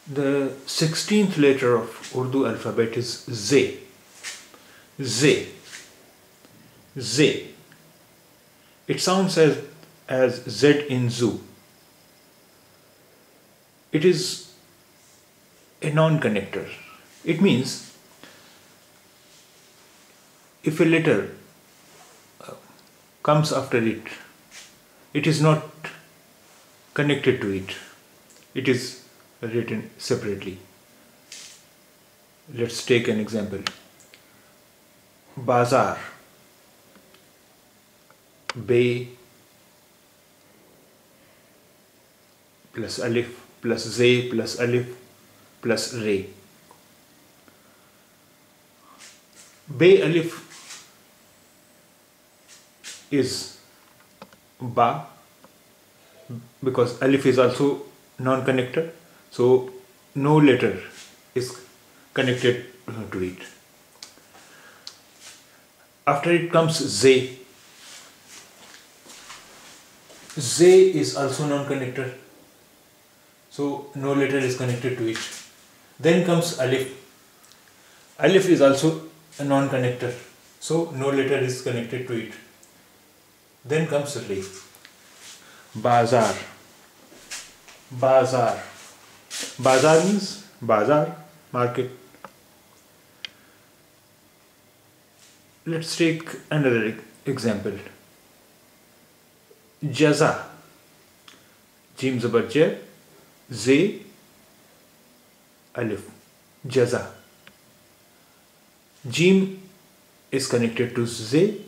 The 16th letter of Urdu alphabet is Z. Z. Z. It sounds as Z in zoo. It is a non-connector. It means if a letter comes after it, it is not connected to it. It is written separately. Let's take an example. Bazaar. Bay plus alif plus Z plus alif plus Re. Bay alif is Ba because alif is also non-connector, so no letter is connected to it. After it comes Z. Z is also non-connector, so no letter is connected to it. Then comes alif. Alif is also a non-connector, so no letter is connected to it. Then comes Re. Bazaar. Bazaar. Bazaar means bazaar, market. Let's take another example. Jaza. Jim zabar ja, Z, alif. Jaza. Jim is connected to Z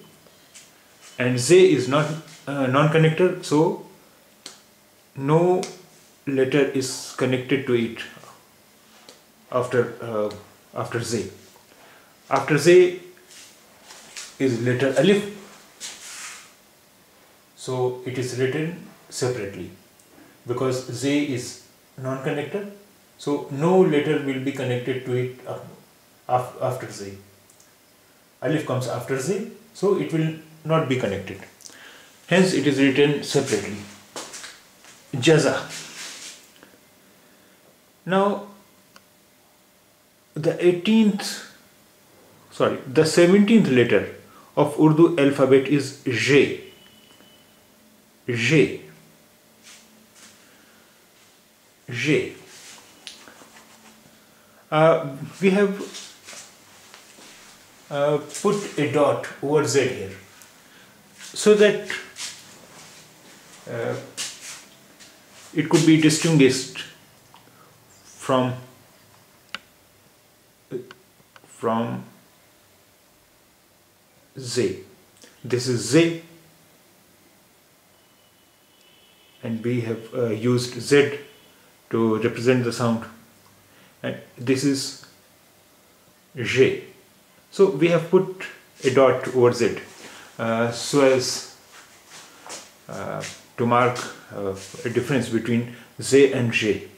and Z is not non-connector, so no letter is connected to it after Z. After Z is letter alif, so it is written separately because Z is non-connector, so no letter will be connected to it after Z. Alif comes after Z, so it will not be connected. Hence it is written separately. Jaza. Now the 17th letter of Urdu alphabet is J. J. J. We have put a dot over Z here so that it could be distinguished from Z. This is Z and we have used Z to represent the sound, and this is J. So we have put a dot over Z so as to mark a difference between Z and J.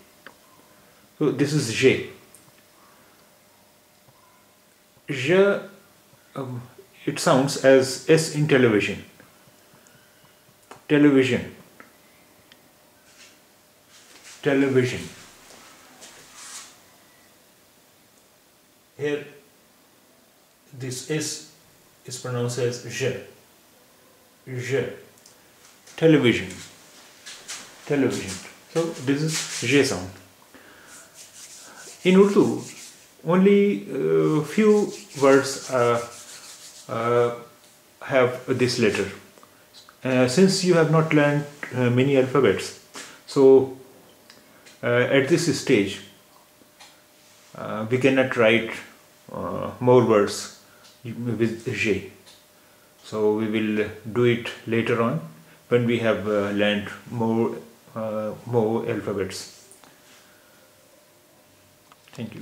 So this is J. J, it sounds as S in television. Television. Television. Here this S is pronounced as J. J. Television. Television. So this is J sound. In Urdu, only few words have this letter. Since you have not learned many alphabets, so at this stage we cannot write more words with J. So we will do it later on when we have learned more alphabets. Thank you.